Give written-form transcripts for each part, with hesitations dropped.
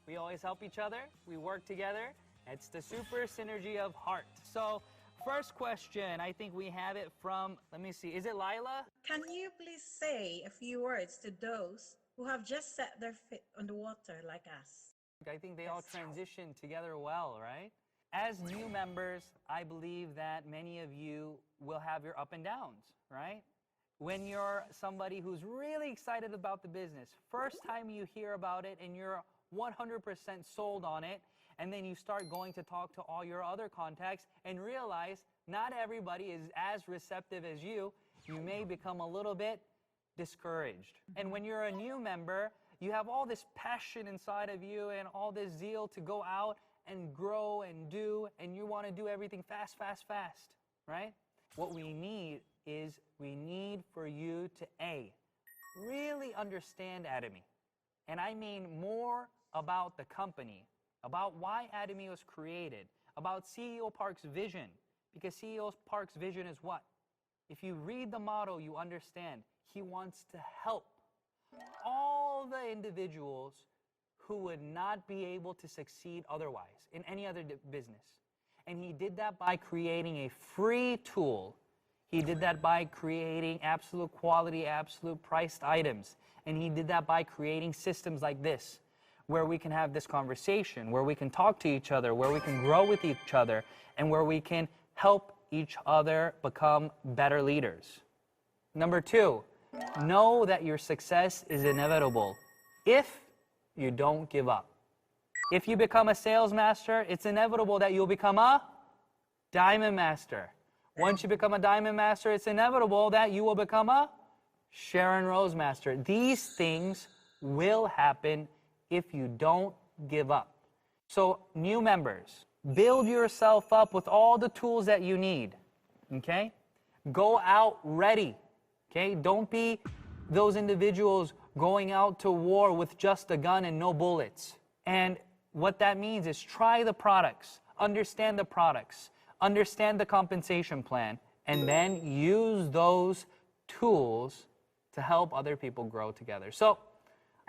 We always help each other. We work together. It's the super synergy of heart. So, first question, I think we have it from, let me see, is it Lila? Can you please say a few words to those who have just set their feet on the water like us? I think they all transition together well, right? As new members, I believe that many of you will have your up and downs, right? When you're somebody who's really excited about the business, first time you hear about it and you're 100% sold on it, and then you start going to talk to all your other contacts and realize not everybody is as receptive as you may become a little bit discouraged. And when you're a new member, you have all this passion inside of you and all this zeal to go out and grow and do, and you want to do everything fast, fast, fast, right? What we need is we need for you to A, really understand Atomy. And I mean more about the company, about why Atomy was created, about CEO Park's vision. Because CEO Park's vision is what? If you read the motto, you understand. He wants to help all the individuals who would not be able to succeed otherwise in any other business. And he did that by creating a free tool. He did that by creating absolute quality, absolute priced items. And he did that by creating systems like this, where we can have this conversation, where we can talk to each other, where we can grow with each other, and where we can help each other become better leaders. Number two, know that your success is inevitable if you don't give up. If you become a sales master, it's inevitable that you'll become a diamond master. Once you become a diamond master, it's inevitable that you will become a Sharon Rose master. These things will happen if you don't give up. So, new members, build yourself up with all the tools that you need, okay? Go out ready, okay? Don't be those individuals going out to war with just a gun and no bullets. And what that means is try the products, understand the compensation plan, and then use those tools to help other people grow together. So,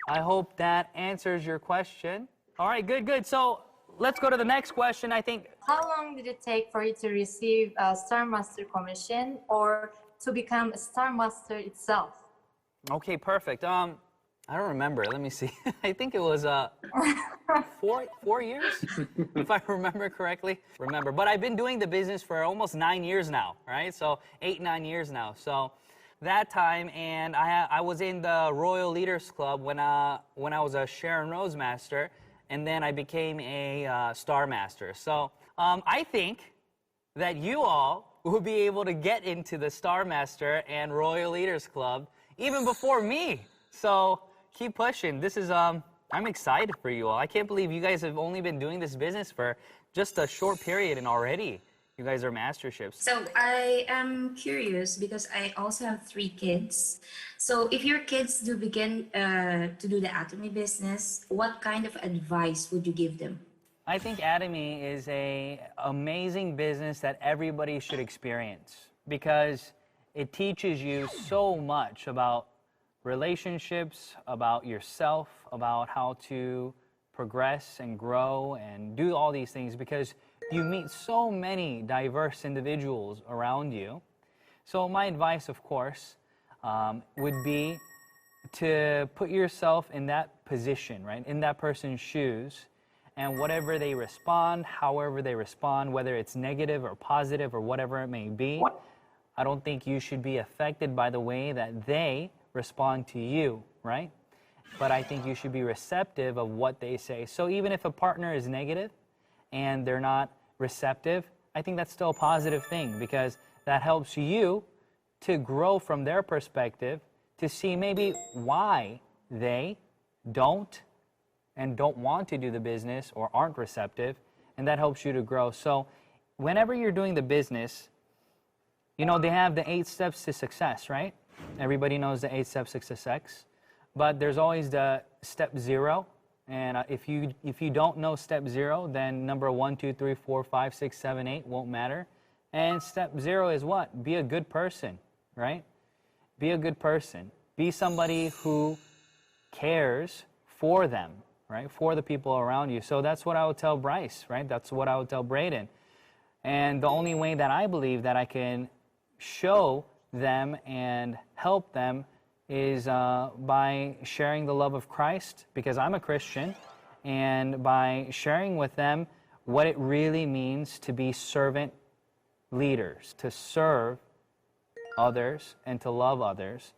I hope that answers your question. All right, good. So, let's go to the next question, I think. How long did it take for you to receive a Star Master commission or to become a Star Master itself? Okay, perfect. I don't remember. Let me see. I think it was 4 years, if I remember correctly. But I've been doing the business for almost 9 years now, right? So 8-9 years now. So that time, and I was in the Royal Leaders Club when I was a Sharon Rose Master, and then I became a Star Master. So I think that you all will be able to get into the Star Master and Royal Leaders Club even before me. So keep pushing. This is, I'm excited for you all. I can't believe you guys have only been doing this business for just a short period and already you guys are masterships. So I am curious because I also have 3 kids. So if your kids do begin to do the Atomy business, what kind of advice would you give them? I think Atomy is an amazing business that everybody should experience because it teaches you so much about relationships, about yourself, about how to progress and grow and do all these things because you meet so many diverse individuals around you. So my advice, of course, would be to put yourself in that position, right, in that person's shoes, and whatever they respond, however they respond, whether it's negative or positive or whatever it may be, I don't think you should be affected by the way that they respond to you, right? But I think you should be receptive of what they say. So even if a partner is negative and they're not receptive, I think that's still a positive thing because that helps you to grow from their perspective to see maybe why they don't want to do the business or aren't receptive, and that helps you to grow. So whenever you're doing the business, you know, they have the 8 steps to success, right? Everybody knows the 8 steps to success, but there's always the step 0. And if you don't know step 0, then number 1, 2, 3, 4, 5, 6, 7, 8 won't matter. And step 0 is what? Be a good person, right? Be a good person. Be somebody who cares for them, right? For the people around you. So that's what I would tell Bryce, right? That's what I would tell Braden. And the only way that I believe that I can show them and help them is by sharing the love of Christ, because I'm a Christian, and by sharing with them what it really means to be servant leaders, to serve others and to love others.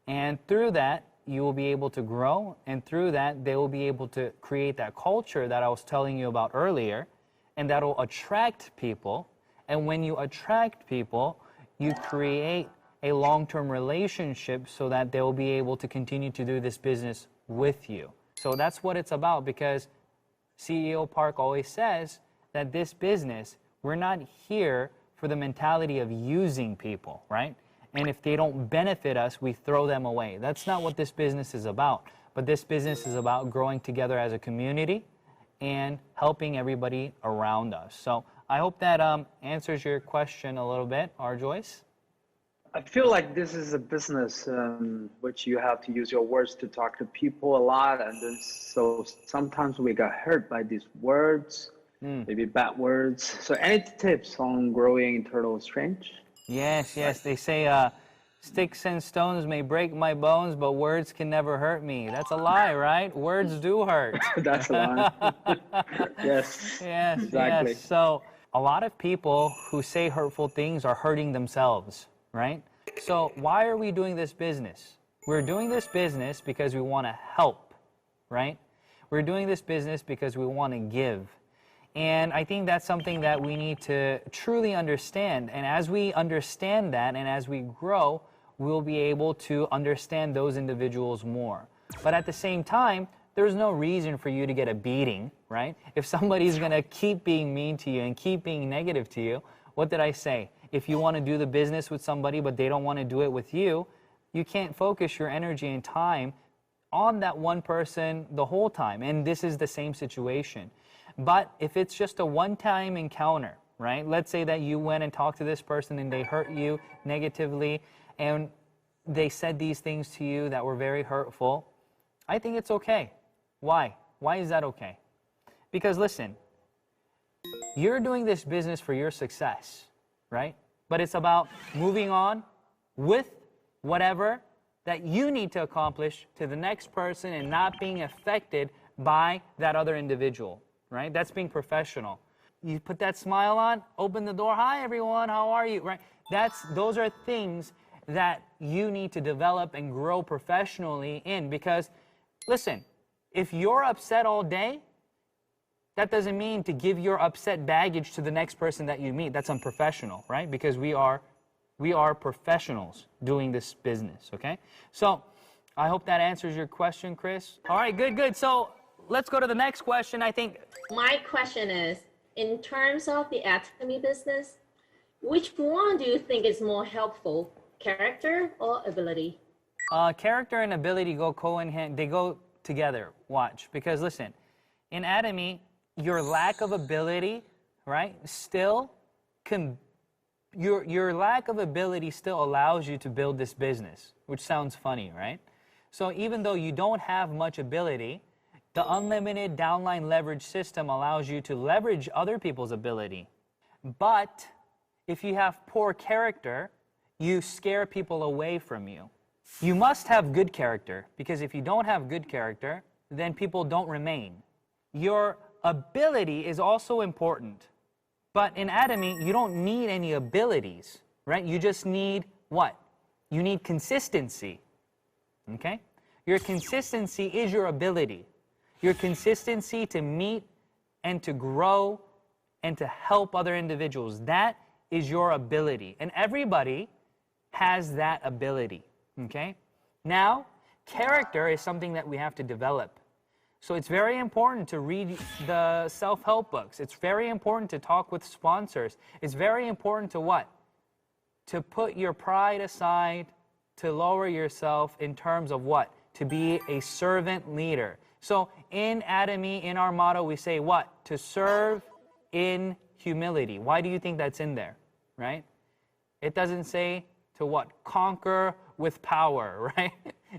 And through that, you will be able to grow, and through that, they will be able to create that culture that I was telling you about earlier, and that will attract people. And when you attract people, you create a long-term relationship so that they will be able to continue to do this business with you. So that's what it's about, because CEO Park always says that this business, we're not here for the mentality of using people, right? And if they don't benefit us, we throw them away. That's not what this business is about. But this business is about growing together as a community and helping everybody around us. So I hope that answers your question a little bit, Joyce. I feel like this is a business which you have to use your words to talk to people a lot, and then so sometimes we got hurt by these words, maybe bad words. So any tips on growing internal strength? Yes, yes. They say sticks and stones may break my bones, but words can never hurt me. That's a lie, right? Words do hurt. That's a lie. Yes. Yes, exactly. yes. So a lot of people who say hurtful things are hurting themselves, right? So why are we doing this business? We're doing this business because we want to help, right? We're doing this business because we want to give. And I think that's something that we need to truly understand. And as we understand that and as we grow, we'll be able to understand those individuals more. But at the same time, there's no reason for you to get a beating, right? If somebody's going to keep being mean to you and keep being negative to you, what did I say? If you want to do the business with somebody but they don't want to do it with you, you can't focus your energy and time on that one person the whole time. And this is the same situation. But if it's just a one-time encounter, right? Let's say that you went and talked to this person and they hurt you negatively and they said these things to you that were very hurtful. I think it's okay. Why? Why is that okay? Because listen, you're doing this business for your success, right? But it's about moving on with whatever that you need to accomplish to the next person and not being affected by that other individual. Right? That's being professional. You put that smile on, open the door, hi everyone, how are you? Right? Those are things that you need to develop and grow professionally in, because listen, if you're upset all day, that doesn't mean to give your upset baggage to the next person that you meet. That's unprofessional, right? Because we are professionals doing this business, okay? So I hope that answers your question, Chris. All right, good. So let's go to the next question. I think my question is, in terms of the Atomy business, which one do you think is more helpful, character or ability? Character and ability go hand. They go together. Watch, because listen, in Atomy, your lack of ability, right, your lack of ability still allows you to build this business, which sounds funny, right? So even though you don't have much ability, the unlimited downline leverage system allows you to leverage other people's ability. But if you have poor character, you scare people away from you. You must have good character, because if you don't have good character, then people don't remain. Your ability is also important. But in Atomy, you don't need any abilities, right? You just need what? You need consistency, okay? Your consistency is your ability. Your consistency to meet and to grow and to help other individuals. That is your ability. And everybody has that ability, okay? Now, character is something that we have to develop. So it's very important to read the self-help books. It's very important to talk with sponsors. It's very important to what? To put your pride aside, to lower yourself in terms of what? To be a servant leader. So in Atomy, in our motto, we say what? To serve in humility. Why do you think that's in there, right? It doesn't say to what? Conquer with power, right?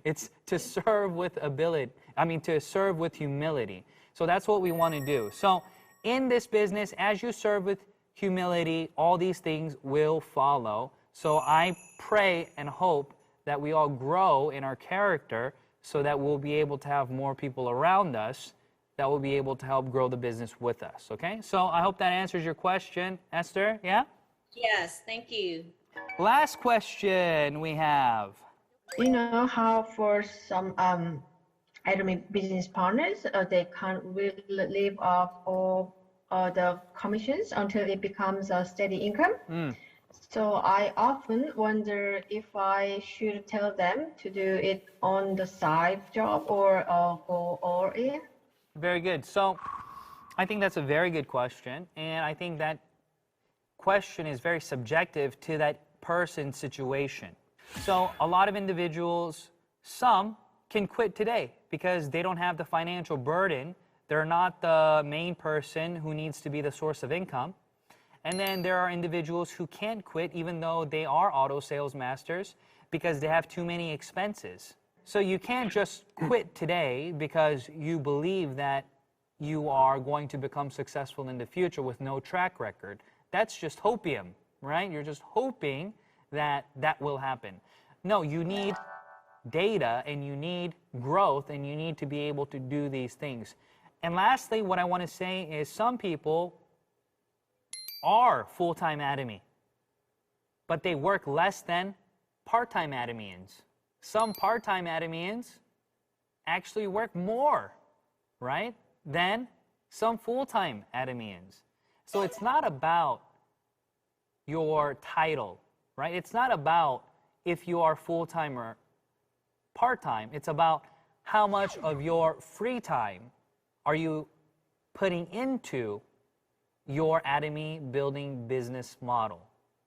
It's to serve with to serve with humility. So that's what we want to do. So in this business, as you serve with humility, all these things will follow. So I pray and hope that we all grow in our character so that we'll be able to have more people around us that will be able to help grow the business with us, okay? So I hope that answers your question, Esther, yeah? Yes, thank you. Last question we have. You know how for some Atomy business partners, they can't really live off all the commissions until it becomes a steady income. So I often wonder if I should tell them to do it on the side job or go all in. Very good. So I think that's a very good question, and I think that question is very subjective to that person's situation. So a lot of individuals, some can quit today because they don't have the financial burden. They're not the main person who needs to be the source of income. And then there are individuals who can't quit even though they are auto sales masters because they have too many expenses. So you can't just quit today because you believe that you are going to become successful in the future with no track record. That's just hopium, right? You're just hoping that that will happen. No, you need data and you need growth and you need to be able to do these things. And lastly, what I want to say is some people are full-time Atomy, but they work less than part-time Atomians. Some part-time Atomians actually work more, right, than some full-time Atomians. So it's not about your title, right? It's not about if you are full-time or part-time. It's about how much of your free time are you putting into your Atomy building business model.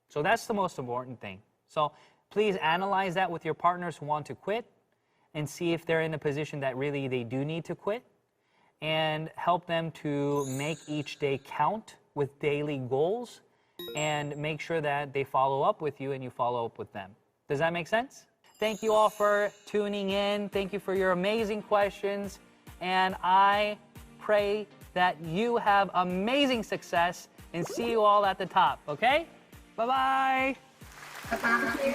So that's the most important thing. So please analyze that with your partners who want to quit and see if they're in a position that really they do need to quit, and help them to make each day count with daily goals and make sure that they follow up with you and you follow up with them. Does that make sense? Thank you all for tuning in. Thank you for your amazing questions. And I pray that you have amazing success and see you all at the top, okay? Bye-bye. Bye-bye.